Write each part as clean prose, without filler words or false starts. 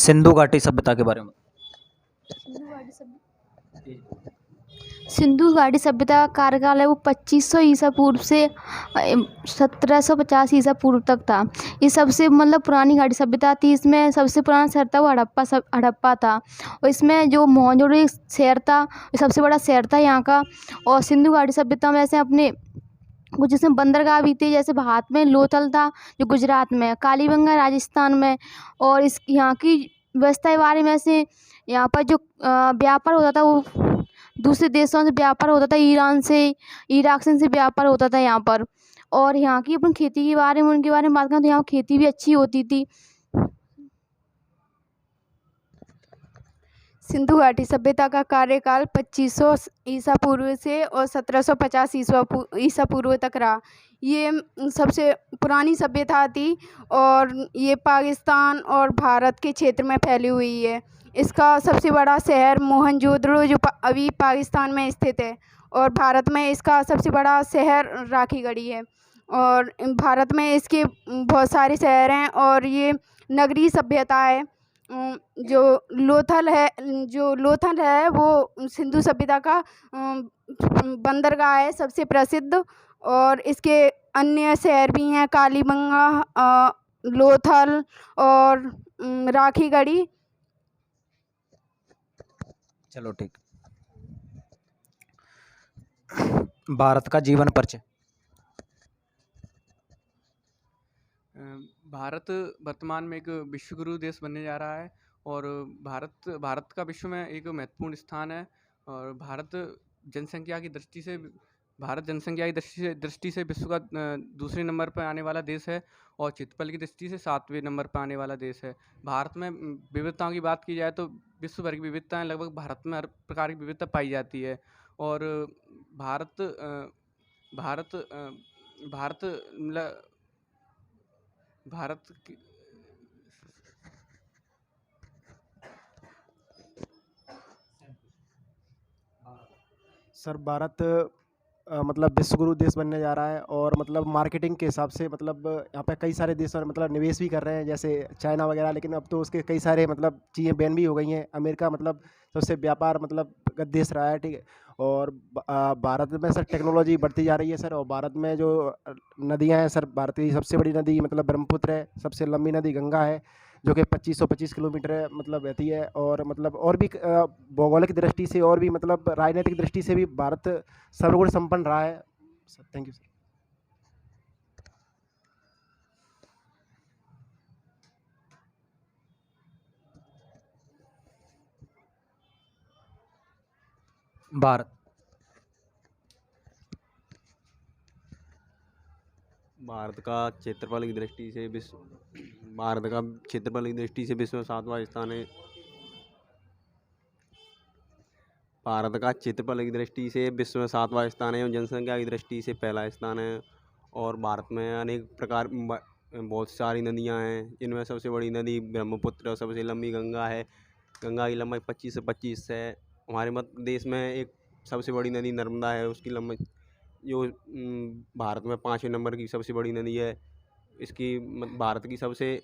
सिंधु घाटी सभ्यता के बारे में। सिंधु घाटी सभ्यता का कार्यकाल है वो 2500 ईसा पूर्व से 1750 ईसा पूर्व तक था। ये सबसे मतलब पुरानी घाटी सभ्यता थी। इसमें सबसे पुराना शहर था वो हड़प्पा था, और इसमें जो मोहनजोदड़ो शहर था ये सबसे बड़ा शहर था यहाँ का। और सिंधु घाटी सभ्यता में ऐसे अपने कुछ इसमें बंदरगाह भी थे, जैसे भारत में लोथल था जो गुजरात में, कालीबंगा राजस्थान में। और इस यहाँ की व्यवस्था के बारे में ऐसे यहाँ पर जो व्यापार होता था वो दूसरे देशों से व्यापार होता था, ईरान से, इराक से व्यापार होता था यहाँ पर। और यहाँ की अपन खेती के बारे में उनके बारे में बात करें तो यहाँ खेती भी अच्छी होती थी। सिंधु घाटी सभ्यता का कार्यकाल 2500 ईसा पूर्व से और 1750 ईसा पूर्व तक रहा। ये सबसे पुरानी सभ्यता थी और ये पाकिस्तान और भारत के क्षेत्र में फैली हुई है। इसका सबसे बड़ा शहर मोहनजोदड़ो जो अभी पाकिस्तान में स्थित है, और भारत में इसका सबसे बड़ा शहर राखीगढ़ी है। और भारत में इसके बहुत सारे शहर हैं, और ये नगरीय सभ्यता है। जो लोथल है वो सिंधु सभ्यता का बंदरगाह है सबसे प्रसिद्ध। और इसके अन्य शहर भी हैं, कालीबंगा, लोथल और राखीगढ़ी। चलो ठीक। भारत का जीवन परिचय। भारत वर्तमान में एक विश्वगुरु देश बनने जा रहा है, और भारत का विश्व में एक महत्वपूर्ण स्थान है। और भारत जनसंख्या की दृष्टि से विश्व का दूसरे नंबर पर आने वाला देश है, और क्षेत्रफल की दृष्टि से 7वें नंबर पर आने वाला देश है। भारत में विविधताओं की बात की जाए तो विश्व भर की विविधताएं लगभग भारत में हर प्रकार की विविधता पाई जाती है। और भारत भारत भारत भारत की सर भारत मतलब विश्वगुरु देश बनने जा रहा है, और मतलब मार्केटिंग के हिसाब से मतलब यहाँ पे कई सारे देश और मतलब निवेश भी कर रहे हैं, जैसे चाइना वगैरह। लेकिन अब तो उसके कई सारे मतलब चीज़ें बैन भी हो गई हैं। अमेरिका मतलब सबसे व्यापार मतलब देश रहा है, ठीक है। और भारत में सर टेक्नोलॉजी बढ़ती जा रही है सर। और भारत में जो नदियाँ हैं सर, भारत की सबसे बड़ी नदी मतलब ब्रह्मपुत्र है, सबसे लंबी नदी गंगा है जो कि 2525 किलोमीटर है मतलब बहती है। और मतलब और भी भौगोलिक दृष्टि से और भी मतलब राजनीतिक दृष्टि से भी भारत सर्वगुण संपन्न रहा है sir. Thank you sir. Bharat Bharat का क्षेत्रफल की दृष्टि से विश्व में 7वां स्थान है। भारत का क्षेत्रफल की दृष्टि से विश्व में 7वां स्थान है, और जनसंख्या की दृष्टि से पहला स्थान है। और भारत में अनेक प्रकार बहुत सारी नदियां हैं, इनमें सबसे बड़ी नदी ब्रह्मपुत्र और सबसे लंबी गंगा है। गंगा की लंबाई 25 से 25 है। हमारे मध्य देश में एक सबसे बड़ी नदी नर्मदा है, उसकी लंबाई जो भारत में 5वें नंबर की सबसे बड़ी नदी है। इसकी भारत की सबसे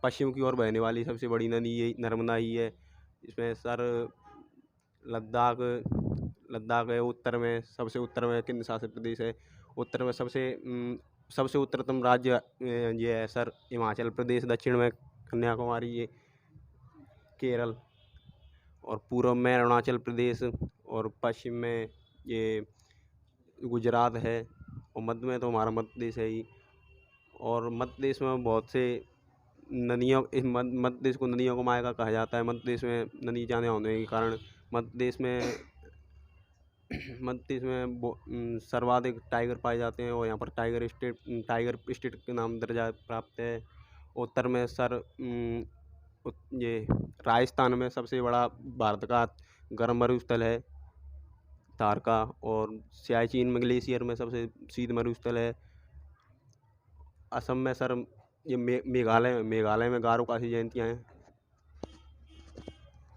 पश्चिम की ओर बहने वाली सबसे बड़ी नदी ये नर्मदा ही है। इसमें सर लद्दाख है, उत्तर में सबसे उत्तर में केंद्र शासित प्रदेश है। उत्तर में सबसे उत्तरतम राज्य ये है सर हिमाचल प्रदेश, दक्षिण में कन्याकुमारी, ये केरल, और पूर्व में अरुणाचल प्रदेश, और पश्चिम में ये गुजरात है, और मध्य में तो हमारा मध्य प्रदेश है ही। और मध्य प्रदेश में बहुत से नदियों मध्य प्रदेश को नदियों का मायका कहा जाता है। मध्य प्रदेश में नदी जाने होने के कारण मध्य प्रदेश में सर्वाधिक टाइगर पाए जाते हैं, और यहाँ पर टाइगर स्टेट के नाम दर्जा प्राप्त है। उत्तर में सर ये राजस्थान में सबसे बड़ा भारत का गर्म मरुस्थल है तारका, और सियाचिन में ग्लेशियर में सबसे शीत मरुस्थल है। असम में सर ये मेघालय में गारो काशी जयंतियाँ हैं।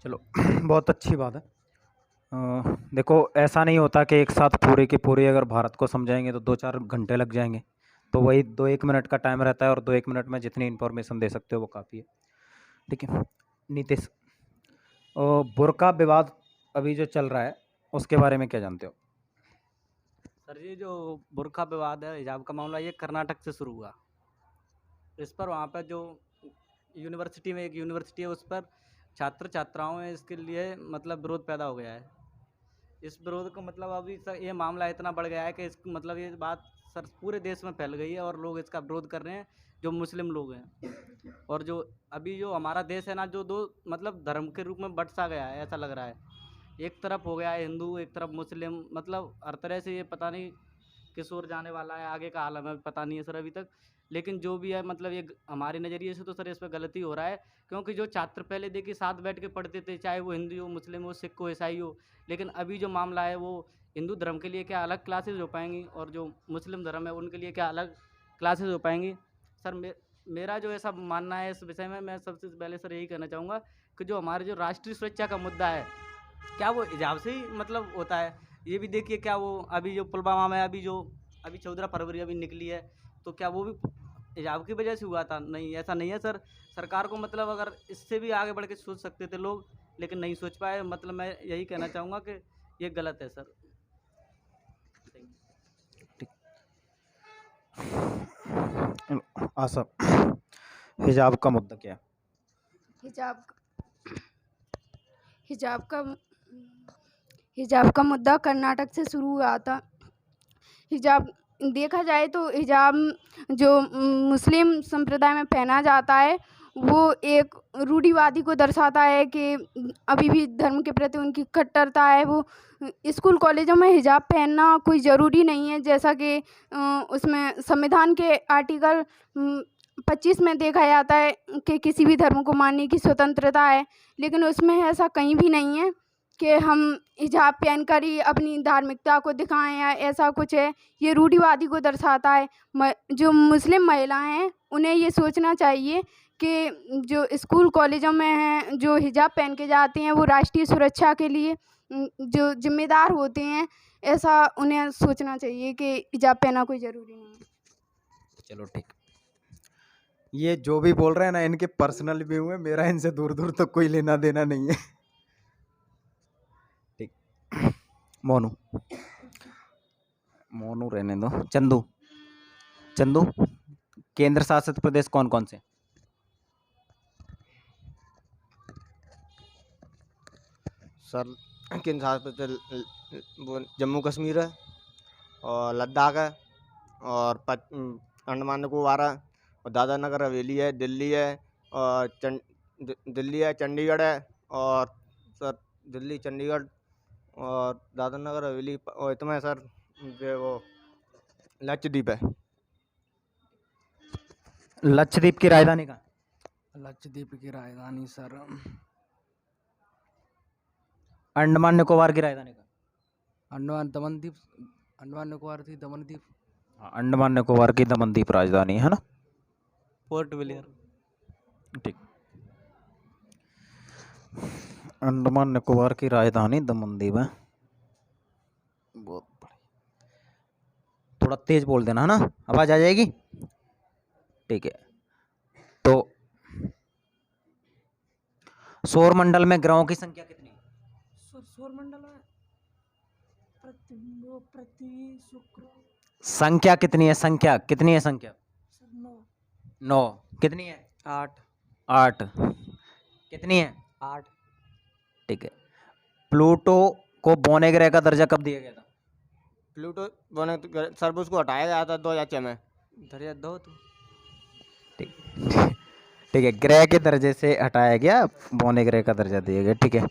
चलो बहुत अच्छी बात है। देखो ऐसा नहीं होता कि एक साथ पूरे के पूरे अगर भारत को समझाएंगे तो 2-4 घंटे लग जाएंगे। तो वही 2-1 मिनट का टाइम रहता है, और 2-1 मिनट में जितनी इन्फॉर्मेशन दे सकते हो वो काफ़ी है, ठीक है। नीतीश, बुर्का विवाद अभी जो चल रहा है उसके बारे में क्या जानते हो? सर ये जो बुर्का विवाद है, हिजाब का मामला, ये कर्नाटक से शुरू हुआ। इस पर वहाँ पर जो यूनिवर्सिटी में, एक यूनिवर्सिटी है, उस पर छात्र छात्राओं में इसके लिए मतलब विरोध पैदा हो गया है। इस विरोध को मतलब अभी सर ये मामला इतना बढ़ गया है कि इसको मतलब ये बात सर पूरे देश में फैल गई है और लोग इसका विरोध कर रहे हैं, जो मुस्लिम लोग हैं। और जो अभी जो हमारा देश है ना, जो दो मतलब धर्म के रूप में बट सा गया है, ऐसा लग रहा है। एक तरफ हो गया है हिंदू, एक तरफ मुस्लिम, मतलब हर तरह से ये पता नहीं किस ओर जाने वाला है, आगे का हाल हमें पता नहीं है सर अभी तक। लेकिन जो भी है मतलब ये हमारे नज़रिए से तो सर इस पर गलती हो रहा है, क्योंकि जो छात्र पहले देखिए साथ बैठ के पढ़ते थे, चाहे वो हिंदू हो, मुस्लिम हो, सिख हो, ईसाई हो। लेकिन अभी जो मामला है वो हिंदू धर्म के लिए क्या अलग क्लासेज हो पाएंगी और जो मुस्लिम धर्म है उनके लिए क्या अलग क्लासेज हो पाएंगी। सर मेरा जो ऐसा मानना है इस विषय में, मैं सबसे पहले सर यही कहना चाहूँगा कि जो हमारे जो राष्ट्रीय सुरक्षा का मुद्दा है, क्या वो हिजाब से ही मतलब होता है? ये भी देखिए, क्या वो अभी जो पुलवामा में अभी 14 फरवरी अभी निकली है, तो क्या वो भी हिजाब की वजह से हुआ था? नहीं, ऐसा नहीं है सर। सरकार को मतलब अगर इससे भी आगे बढ़ के सोच सकते थे लोग, लेकिन नहीं सोच पाए। मतलब मैं यही कहना चाहूँगा कि ये गलत है सर। आसफ, हिजाब का मुद्दा क्या है? हिजाब हिजाब का हिजाब का मुद्दा कर्नाटक से शुरू हुआ था। हिजाब देखा जाए तो हिजाब जो मुस्लिम संप्रदाय में पहना जाता है, वो एक रूढ़िवादी को दर्शाता है कि अभी भी धर्म के प्रति उनकी कट्टरता है। वो स्कूल कॉलेजों में हिजाब पहनना कोई ज़रूरी नहीं है, जैसा कि उसमें संविधान के आर्टिकल 25 में देखा जाता है कि किसी भी धर्म को मानने की स्वतंत्रता है। लेकिन उसमें ऐसा कहीं भी नहीं है कि हम हिजाब पहनकर ही अपनी धार्मिकता को दिखाएं या ऐसा कुछ है। ये रूढ़िवादी को दर्शाता है। जो मुस्लिम महिलाएं हैं उन्हें ये सोचना चाहिए कि जो स्कूल कॉलेजों में हैं, जो हिजाब पहन के जाती हैं, वो राष्ट्रीय सुरक्षा के लिए जो जिम्मेदार होते हैं, ऐसा उन्हें सोचना चाहिए कि हिजाब पहनना कोई ज़रूरी नहीं है। चलो ठीक। ये जो भी बोल रहे हैं ना, इनके पर्सनल व्यू है, मेरा इनसे दूर दूर तक कोई लेना देना नहीं है। ठीक। मोनू रहने दो। चंदू, केंद्र शासित प्रदेश कौन कौन से? सर केंद्र शासित प्रदेश वो जम्मू कश्मीर है और लद्दाख है और अंडमान निकोबार है और दादरा नगर हवेली है, दिल्ली है और दिल्ली है, चंडीगढ़ है और सर दिल्ली, चंडीगढ़ और दादरा नगर हवेली और इतना है सर। वो लक्षद्वीप है। लक्षद्वीप की राजधानी कहाँ? लक्षद्वीप की राजधानी सर अंडमान निकोबार की राजधानी कहाँ? अंडमान निकोबार थी दमनदीप। हाँ, अंडमान निकोबार की दमनदीप राजधानी है ना। Port Blair. ठीक। अंडमान निकोबार की राजधानी दमनदीप है। बहुत बढ़िया। थोड़ा तेज बोल देना है ना, आवाज आ जाएगी। ठीक है। तो सौरमंडल में ग्रहों की संख्या कितनी है? सौरमंडल में पृथ्वी, शुक्र। संख्या कितनी है? संख्या कितनी है? संख्या 9। कितनी है? 8 कितनी है? 8। ठीक है। प्लूटो को बौने ग्रह का दर्जा कब दिया गया था? प्लूटो बने सर उसको हटाया गया था 2006 में। दर्जा 2 तो ठीक है, ग्रह के दर्जे से हटाया गया, बौने ग्रह का दर्जा दिया गया। ठीक है।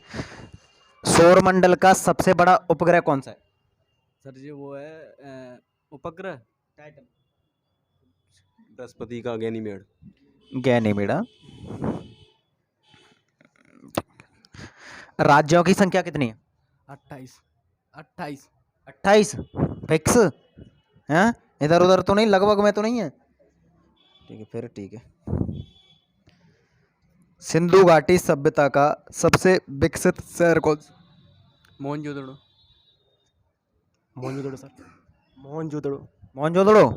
सौरमंडल का सबसे बड़ा उपग्रह कौन सा है? सर जी वो है उपग्रह टाइटन। बृहस्पति का गैनीमेड। गैनीमेड। राज्यों की संख्या कितनी है? 28 फिक्स है? इधर उधर तो नहीं, लगभग में तो नहीं है? ठीक है, फिर ठीक है। सिंधु घाटी सभ्यता का सबसे विकसित शहर कौन सा? मोहनजोदड़ो। सर मोहनजोदड़ो। मोहनजोदड़ो।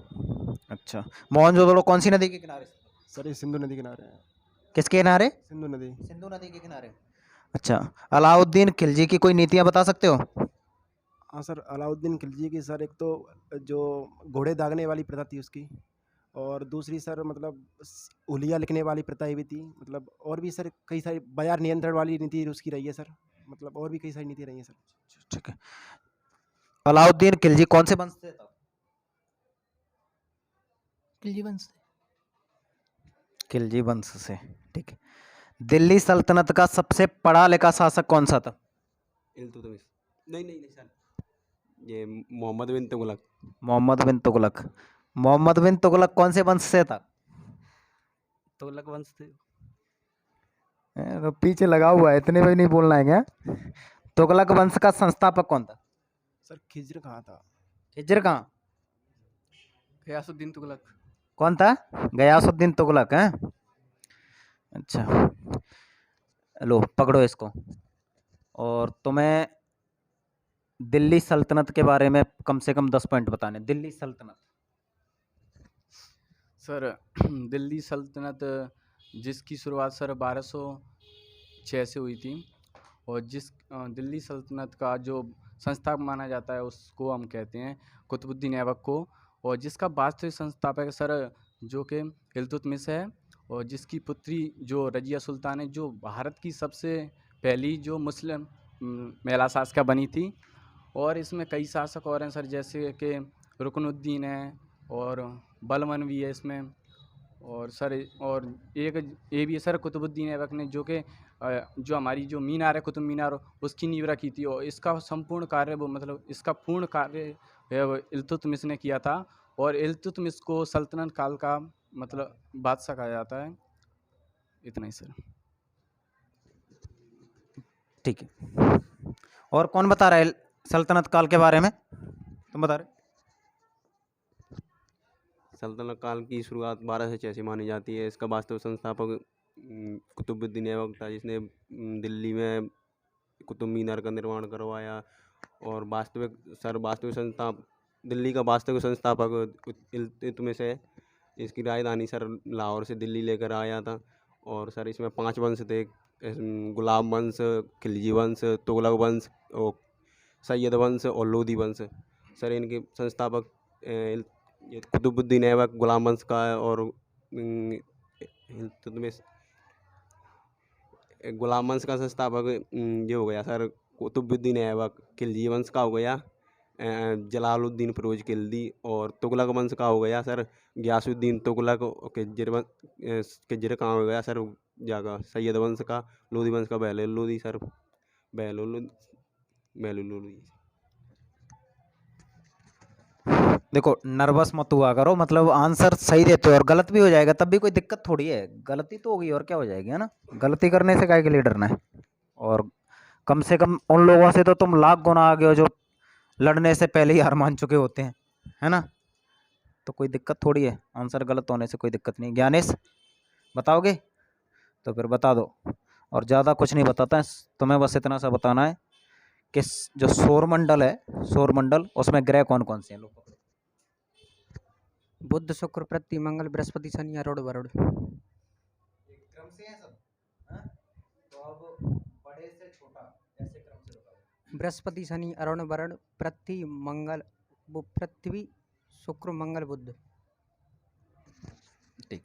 अच्छा, मोहनजोदड़ो कौन सी नदी के किनारे? सर ये सिंधु नदी किनारे है। किसके किनारे? सिंधु नदी। सिंधु नदी के किनारे। अच्छा, अलाउद्दीन खिलजी की कोई नीतियां बता सकते हो? हाँ सर, अलाउद्दीन खिलजी की सर एक तो जो घोड़े दागने वाली प्रथा थी उसकी, और दूसरी सर मतलब हुलिया लिखने वाली प्रथा भी थी, मतलब और भी सर कई सारी बाजार नियंत्रण वाली नीति उसकी रही है सर, मतलब और भी कई सारी नीति रही है सर। ठीक है। अलाउद्दीन खिलजी कौन से वंश से था? खिलजी वंश से। खिलजी वंश से। ठीक है। दिल्ली सल्तनत का सबसे पढ़ा लिखा शासक कौन सा था? इल्तुतमिश। नहीं नहीं नहीं सर, ये मोहम्मद बिन तुगलक। मोहम्मद बिन तुगलक। मोहम्मद बिन तुगलक कौन से वंश से था? तुगलक वंश थे। तो पीछे लगा हुआ है, इतने भी नहीं बोलना है क्या? तुगलक वंश का संस्थापक कौन था? सर खिज्र कहाँ था? खिज्र कहाँ? गयासुद्दीन तुगलक। कौन था? गयासुद्दीन तुगलक है। अच्छा, लो पकड़ो इसको। और तुम्हें दिल्ली सल्तनत के बारे में कम से कम 10 पॉइंट बताने। दिल्ली सल्तनत। सर दिल्ली सल्तनत जिसकी शुरुआत सर 1206 से हुई थी, और जिस दिल्ली सल्तनत का जो संस्थापक माना जाता है उसको हम कहते हैं कुतुबुद्दीन ऐबक को, और जिसका वास्तविक संस्थापक सर जो कि इल्तुतमिश है, और जिसकी पुत्री जो रजिया सुल्तान है, जो भारत की सबसे पहली जो मुस्लिम महिला शासिका बनी थी। और इसमें कई शासक और हैं सर, जैसे कि रुकनुद्दीन है और बलमन भी है इसमें, और सर और एक ये भी है सर कुतुबुद्दीन ऐबक ने, जो कि जो हमारी जो मीनार है कुतुब मीनार, उसकी नींव रखी थी, और इसका संपूर्ण कार्य वो मतलब इसका पूर्ण कार्य है वो इल्तुतमिश ने किया था। और इल्तुतमिश को सल्तनत काल का मतलब बादशाह कहा जाता है। इतना ही सर। ठीक है। और कौन बता रहा है सल्तनत काल के बारे में? तुम बता रहे? सल्तनत काल की शुरुआत 1206 से मानी जाती है। इसका वास्तविक संस्थापक कुतुबुद्दीन ऐबक था, जिसने दिल्ली में कुतुब मीनार का निर्माण करवाया। और वास्तविक संस्थापक दिल्ली का वास्तविक संस्थापक इल्तुतमिश है। इसकी राजधानी सर लाहौर से दिल्ली लेकर आया था। और सर इसमें 5 वंश थे, गुलाब वंश, खिलजी वंश, तुगलक वंश और सैयद वंश और लोधी वंश। सर इनके संस्थापक ये कुतुबुद्दीन ऐबक गुलाम वंश का है, और इल्तुतमिश गुलाम वंश का संस्थापक ये हो गया सर कुतुबुद्दीन ऐबक। खिलजी वंश का हो गया जलालुद्दीन फिरोज खिलजी। और तुगलक वंश का हो गया सर गयासुद्दीन तुगलक। किजर का हो गया सर जागा सैयद वंश का। लोधी वंश का बहलोल लोधी सर बहलोल लोधी। देखो नर्वस मत हुआ करो, मतलब आंसर सही देते हो और गलत भी हो जाएगा तब भी कोई दिक्कत थोड़ी है। गलती तो होगी और क्या हो जाएगी, है ना? गलती करने से काहे के लिए डरना है? और कम से कम उन लोगों से तो तुम लाख गुना आगे हो जो लड़ने से पहले ही हार मान चुके होते हैं, है ना? तो कोई दिक्कत थोड़ी है, आंसर गलत होने से कोई दिक्कत नहीं। ज्ञानेश बताओगे? तो फिर बता दो। और ज़्यादा कुछ नहीं बताता है तुम्हें, बस इतना सा बताना है कि जो सौरमंडल है, सौरमंडल उसमें ग्रह कौन कौन से हैं? लोग बुध शुक्र पृथ्वी मंगल बृहस्पति शनि अरुण वरुण। क्रम से है सब, हाँ? तो अब बड़े से छोटा ऐसे क्रम से बताओ। बृहस्पति शनि अरुण वरुण पृथ्वी मंगल पृथ्वी शुक्र मंगल बुध। ठीक।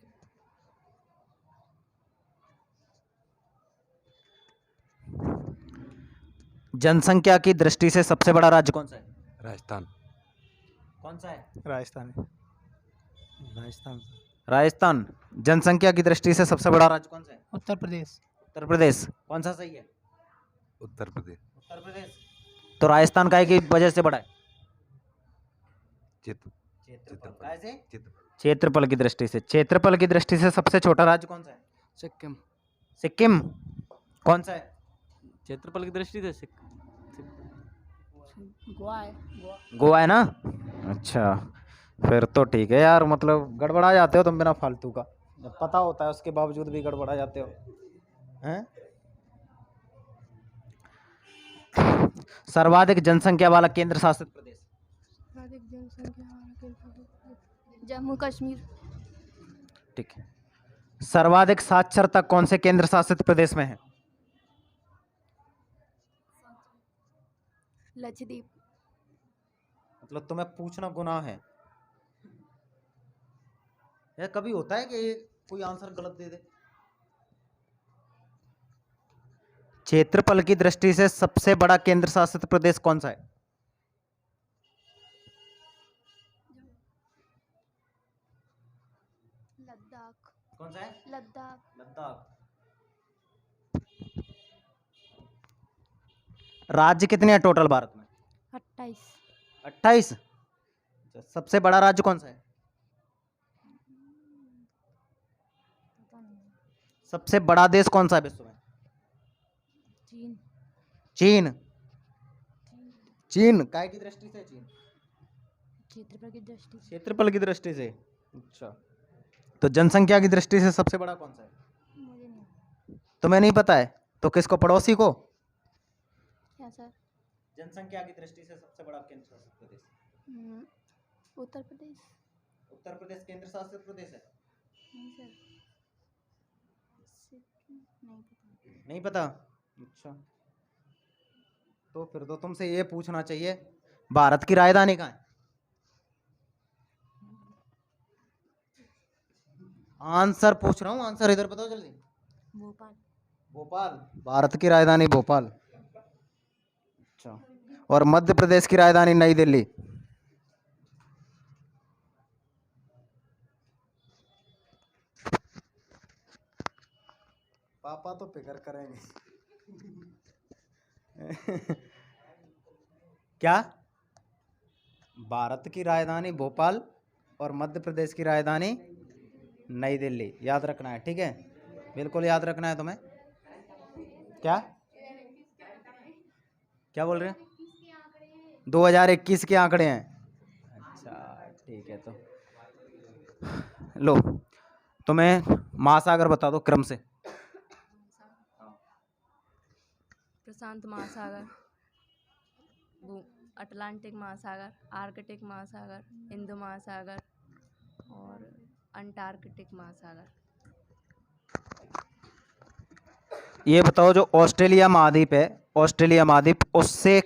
जनसंख्या की दृष्टि से सबसे बड़ा राज्य कौन सा है? राजस्थान। कौन सा है? राजस्थान। राजस्थान। जनसंख्या की दृष्टि से सबसे बड़ा राज्य कौन सा है? उत्तर प्रदेश। उत्तर प्रदेश। कौन सा सही है? उत्तर प्रदेश। उत्तर प्रदेश। तो राजस्थान काय की वजह से बड़ा है? क्षेत्रफल की दृष्टि से। क्षेत्रफल की दृष्टि से सबसे छोटा राज्य कौन सा है? सिक्किम। सिक्किम। कौन सा है? क्षेत्रफल की दृष्टि से गोवा है। गोवा है ना? अच्छा, फिर तो ठीक है यार, मतलब गड़बड़ा जाते हो तुम बिना फालतू का, जब पता होता है उसके बावजूद भी गड़बड़ा जाते हो, हैं? सर्वाधिक जनसंख्या वाला केंद्र शासित प्रदेश? सर्वाधिक जनसंख्या वाला केंद्र शासित प्रदेश जम्मू कश्मीर। ठीक है। सर्वाधिक साक्षरता कौन से केंद्र शासित प्रदेश में है? लक्षद्वीप। मतलब तुम्हें पूछना गुनाह है? यह कभी होता है कि कोई आंसर गलत दे दे? क्षेत्रफल की दृष्टि से सबसे बड़ा केंद्र शासित प्रदेश कौन सा है? लद्दाख। कौन सा है? लद्दाख। लद्दाख। राज्य कितने हैं टोटल भारत में? 28। 28। सबसे बड़ा राज्य कौन सा है? सबसे बड़ा देश कौन सा है विश्व में? चीन। चीन। चीन काय की दृष्टि से? चीन क्षेत्रफल की दृष्टि से। क्षेत्रफल की दृष्टि से। अच्छा, तो जनसंख्या की दृष्टि से सबसे बड़ा कौन सा है? मुझे नहीं। तुम्हें नहीं पता है तो किसको? पड़ोसी को। क्या सर? जनसंख्या की दृष्टि से सबसे बड़ा केंद्र शासित प्रदेश? उत्तर प्रदेश। उत्तर प्रदेश केंद्र शासित प्रदेश है? नहीं सर, नहीं पता। नहीं पता? अच्छा, तो फिर तो तुमसे ये पूछना चाहिए, भारत की राजधानी कहाँ है? आंसर पूछ रहा हूँ, आंसर इधर बताओ जल्दी। भोपाल। भोपाल। भारत की राजधानी भोपाल। अच्छा, और मध्य प्रदेश की राजधानी नई दिल्ली। पापा तो फिक्र करेंगे। क्या? भारत की राजधानी भोपाल और मध्य प्रदेश की राजधानी नई दिल्ली। याद रखना है, ठीक है? बिल्कुल याद रखना है तुम्हें। क्या क्या बोल रहे हैं? 2021 के आंकड़े हैं। अच्छा ठीक है, तो लो तुम्हें महासागर बता दो क्रम से। प्रशांत महासागर, अटलांटिक महासागर, आर्कटिक महासागर, हिंदू महासागर और अंटार्कटिक महासागर। ये बताओ, जो ऑस्ट्रेलिया महाद्वीप है, ऑस्ट्रेलिया महाद्वीप, उससे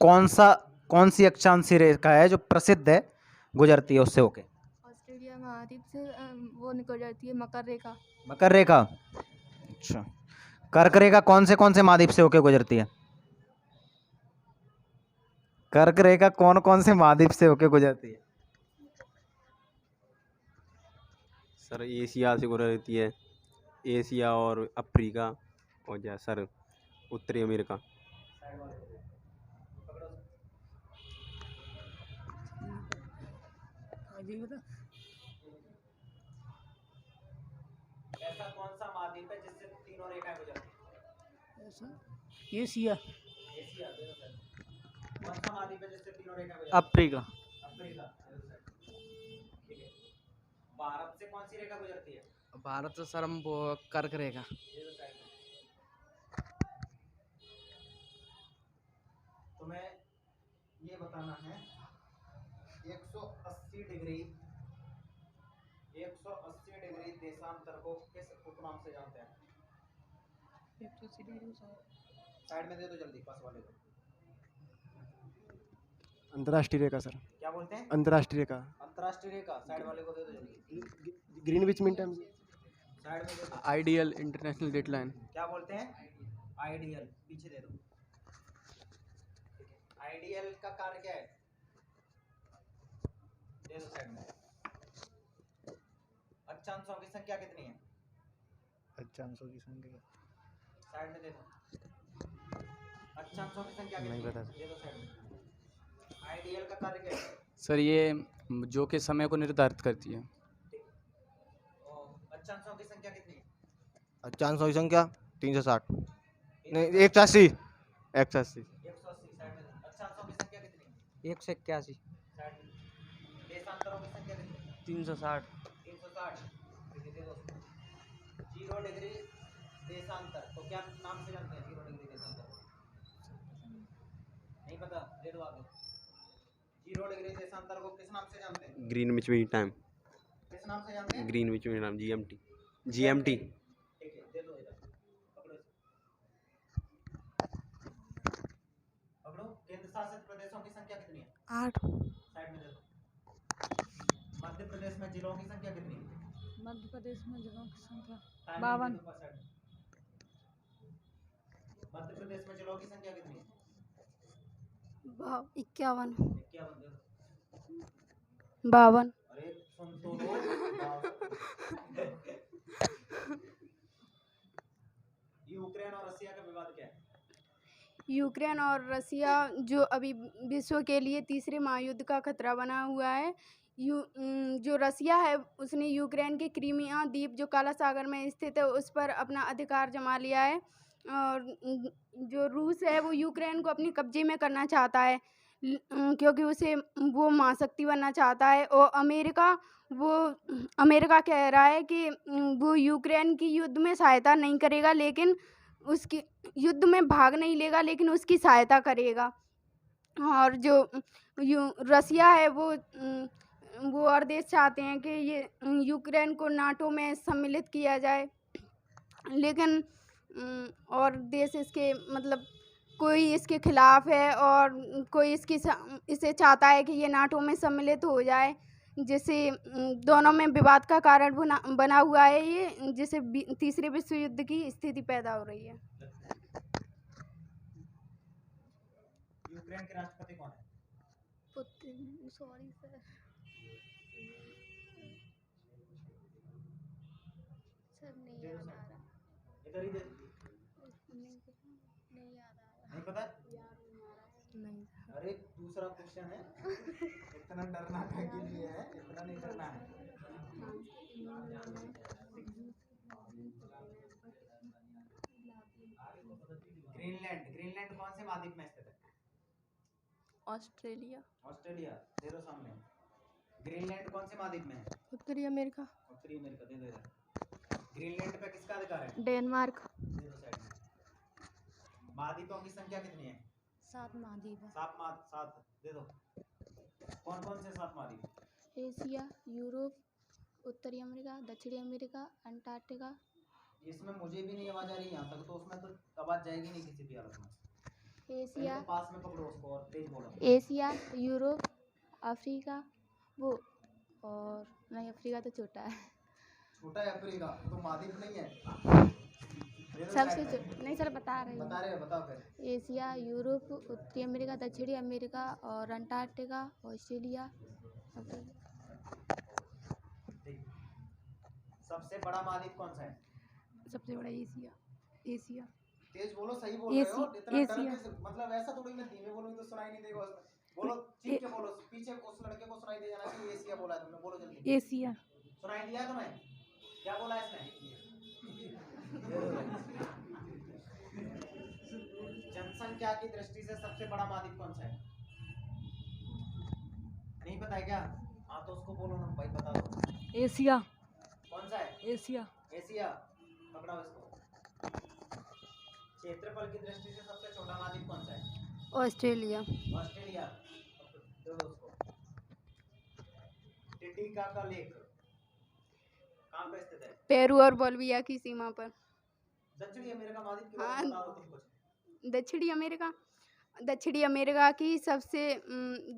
कौन सी अक्षांशीय रेखा है जो प्रसिद्ध है, गुजरती है उससे होके? ऑस्ट्रेलिया महाद्वीप से वो निकल जाती है मकर रेखा। मकर रेखा। अच्छा, कर्क रेखा कौन से महाद्वीप से होके गुजरती है? कर्क रेखा कौन से महाद्वीप से होके गुजरती है? सर एशिया से गुजरती है, एशिया और अफ्रीका और क्या सर उत्तरी अमेरिका। ऐसा कौन सा महाद्वीप है जिससे तीनों रेखाएं गुजरती हैं? एशिया। एशिया। कौन सा महाद्वीप है जिससे तीनों रेखाएं गुजरती हैं? अफ्रीका। अफ्रीका। ठीक है। भारत से कौन सी रेखा गुजरती है? भारत से सर हम वो कर्क रेखा। तुम्हें ये बताना है 180 डिग्री देशांतर को किस उपनाम से जानते हैं? 180 डिग्री साइड में दे दो जल्दी, पास वाले को। अंतर्राष्ट्रीय रेखा सर। क्या बोलते हैं? अंतर्राष्ट्रीय रेखा। अंतर्राष्ट्रीय रेखा, साइड वाले को दे दो जल्दी। Greenwich mean time. साइड में दे दो। Ideal international deadline. क्या बोलते हैं? आइडियल, पीछे दे दो। आइडियल का कार्य क्या है? दे दो साइड में। अक्षांशों की संख्या कितनी है? अक्षांशों की संख्या साइड में दे दो। अक्षांशों की संख्या कितनी नहीं है? पता। दे दो साइड में। आइडियल का कार्य क्या है? सर ये जो कि समय को निर्धारित करती है। अक्षांशों की संख्या कितनी है? अक्षांशों की संख्या 360 नहीं 180 180। 180 साइड में दो। अक्षांशों की संख्या कितनी है? 181। साइड में। देशांतरों की संख्या कितनी है? 360। 360। दे दो। 0 डिग्री देशांतर तो क्या नाम से जानते हैं? 0 डिग्री देशांतर नहीं पता? दे दो आगे। 0 डिग्री देशांतर को किस नाम से जानते हैं? Greenwich mean time. किस नाम से जानते हैं? Greenwich mean time GMT। GMT। ठीक है, दे दो इधर, पकड़ो इसे। पकड़ो। केंद्र शासित प्रदेशों की संख्या कितनी है? 8। साइड में दे दो। मध्य प्रदेश में जिलों की संख्या कितनी है? मध्य प्रदेश में जिलों की संख्या टाइम 52। दे दो ऊपर साइड में। मध्य प्रदेश में जिलों की संख्या कितनी है? 51। 51 दे दो। 52। अरे सुन तो लो। यूक्रेन और रसिया का विवाद क्या है? यूक्रेन और रसिया जो अभी विश्व के लिए तीसरे महायुद्ध का खतरा बना हुआ है। जो रसिया है उसने यूक्रेन के क्रीमिया द्वीप जो काला सागर में स्थित है उस पर अपना अधिकार जमा लिया है। और जो रूस है वो यूक्रेन को अपने कब्जे में करना चाहता है क्योंकि उसे वो महाशक्ति बनना चाहता है। और अमेरिका कह रहा है कि वो यूक्रेन की युद्ध में सहायता नहीं करेगा, लेकिन उसकी युद्ध में भाग नहीं लेगा, लेकिन उसकी सहायता करेगा। और जो रसिया है वो और देश चाहते हैं कि ये यूक्रेन को नाटो में सम्मिलित किया जाए, लेकिन और देश इसके मतलब कोई इसके खिलाफ है और कोई इसे चाहता है कि ये नाटो में सम्मिलित हो जाए, जिससे दोनों में विवाद का कारण बना हुआ है ये, जिससे तीसरे विश्व युद्ध की स्थिति पैदा हो रही है। यूक्रेन के राष्ट्रपति कौन है? सॉरी सर, नहीं दे दो याद आ साइड। रहा। इधर ही दे। नहीं याद आ रहा। नहीं पता? नहीं। अरे दूसरा क्वेश्चन है। इतना डरना क्या के लिए है? इतना नहीं डरना है। ग्रीनलैंड कौन से महाद्वीप में स्थित है? ऑस्ट्रेलिया। ऑस्ट्रेलिया दे दो सामने। ग्रीनलैंड कौन से महाद्वीप में है? उत्तरी अमेरिका। उत्तरी अमेरिका दे दो इधर। ग्रीनलैंड पे किसका अधिकार है? डेनमार्क। दे दो साइड में। महाद्वीपों की संख्या कितनी है? 7 महाद्वीप है। 7 दे दो। कौन कौन से 7 महाद्वीप? एशिया, यूरोप, उत्तरी अमेरिका, दक्षिणी अमेरिका, अंटार्कटिका। इसमें मुझे भी नहीं आवाज आ रही यहाँ तक, तो उसमें तो आवाज जाएगी नहीं किसी भी हालत में। एशिया, तो पास में पकड़ो उसको और तेज बोलो। एशिया, यूरोप, अफ्रीका, वो और नहीं, अफ्रीका तो छोटा है। छोटा है अफ्रीका, तो महाद्वीप नहीं है। सबसे नहीं सर, बता रहे बता हैं। रहे हो, बताओ फिर। एशिया, यूरोप, उत्तरी अमेरिका, दक्षिणी अमेरिका और अंटार्कटिका, ऑस्ट्रेलिया। सबसे बड़ा महाद्वीप कौन सा है? सबसे बड़ा एशिया। तेज बोलो, सही बोल रहे हो। इतना डर के मतलब ऐसा थोड़ी ना, धीमे बोलोगे तो सुनाई नहीं देगा उसमें। बोलो, चीख के बोलो, पीछे उस लड़के को सुनाई दे जाना चाहिए। एशिया बोला है तुमने, बोलो जल्दी। एशिया। सुनाई दिया तुम्हें? क्या बोला इसने? जनसंख्या की दृष्टि से सबसे बड़ा महाद्वीप कौन सा है? नहीं पता है क्या? हाँ तो उसको बोलो ना भाई, बता दो। एशिया। कौन सा है? एशिया। एशिया पकड़ाओ इसको। क्षेत्रफल की दृष्टि से सबसे छोटा महाद्वीप कौन सा है? ऑस्ट्रेलिया। ऑस्ट्रेलिया दो उसको। टिटिका का लेक कहाँ पे स्थित है? पेरू और बोलिविया की सीमा पर। दक्षिणी अमेरिका महाद्वीप के बारे में बता दो तुम कुछ। दक्षिणी अमेरिका की सबसे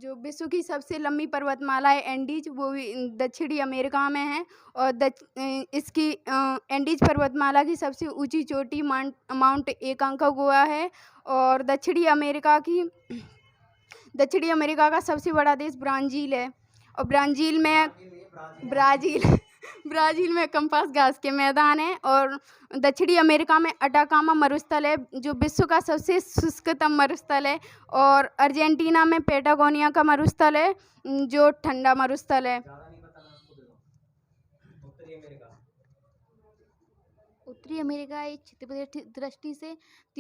जो विश्व की सबसे लंबी पर्वतमाला है एंडीज, वो भी दक्षिणी अमेरिका में है। और इसकी एंडीज पर्वतमाला की सबसे ऊंची चोटी माउंट एकांकागुआ है। और दक्षिणी अमेरिका का सबसे बड़ा देश ब्राज़ील है। और ब्राज़ील में कंपास घास के मैदान है। और दक्षिणी अमेरिका में अटाकामा मरुस्थल है जो विश्व का सबसे शुष्कतम मरुस्थल है। और अर्जेंटीना में पेटागोनिया का मरुस्थल है जो ठंडा मरुस्थल है। उत्तरी अमेरिका एक क्षेत्रीय दृष्टि से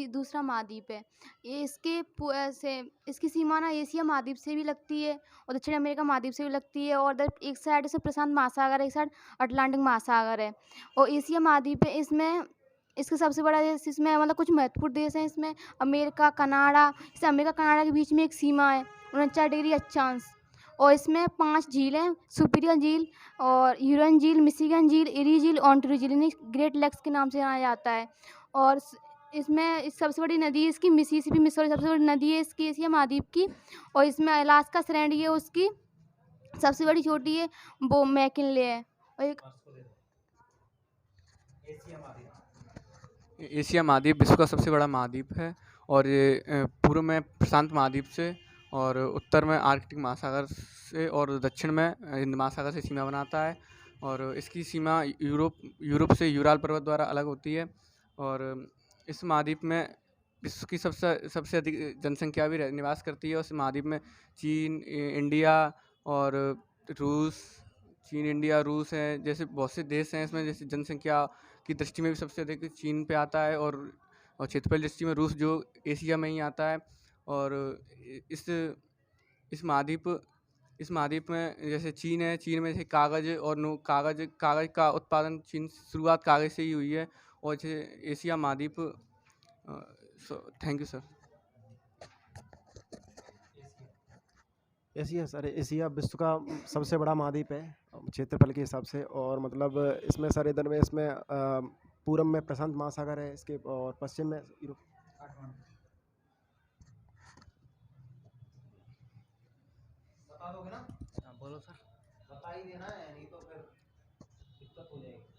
दूसरा महाद्वीप है। ये इसकी सीमा ना एशिया महाद्वीप से भी लगती है और दक्षिण अमेरिका महाद्वीप से भी लगती है। और एक साइड से प्रशांत महासागर है, एक साइड अटलांटिक महासागर है। और एशिया महाद्वीप है, इसमें इसका सबसे बड़ा देश, इसमें मतलब कुछ महत्वपूर्ण देश हैं इसमें अमेरिका, कनाडा। इसे अमेरिका कनाडा के बीच में एक सीमा है 49 डिग्री अक्षांश। और इसमें 5 झील हैं, सुपीरियर झील और ह्यूरन झील, मिशिगन झील, इरी झील, ओंटारियो झील, इन्हें ग्रेट लेक्स के नाम से जाना जाता है। और इसमें सबसे बड़ी नदी इसकी मिसिसिपी मिसौरी सबसे बड़ी नदी है इसकी एशिया महाद्वीप की। और इसमें अलास्का श्रेणी है उसकी सबसे बड़ी चोटी है वो मैकिनले है। और एक एशिया महाद्वीप विश्व का सबसे बड़ा महाद्वीप है और ये पूर्व में प्रशांत महाद्वीप से और उत्तर में आर्कटिक महासागर से और दक्षिण में हिंद महासागर से सीमा बनाता है। और इसकी सीमा यूरोप से यूराल पर्वत द्वारा अलग होती है। और इस महाद्वीप में विश्व की सबसे अधिक जनसंख्या भी निवास करती है। उस महाद्वीप में चीन, इंडिया और रूस, चीन, इंडिया, रूस हैं जैसे बहुत से देश हैं। इसमें जैसे जनसंख्या की दृष्टि में भी सबसे अधिक चीन पे आता है और क्षेत्रफल दृष्टि में रूस जो एशिया में ही आता है। और इस महाद्वीप में जैसे चीन है, चीन में जैसे कागज़ का उत्पादन चीन शुरुआत कागज़ से ही हुई है। और जैसे एशिया महाद्वीप thank you sir. Asia sir, Asia विश्व का सबसे बड़ा महाद्वीप है क्षेत्रफल के हिसाब से। और मतलब इसमें सर इधर में इसमें पूरब में प्रशांत महासागर है इसके और पश्चिम में यूरोप। बता दोगे ना? बोलो सर, बता ही देना है, नहीं तो फिर दिक्कत हो जाएगी।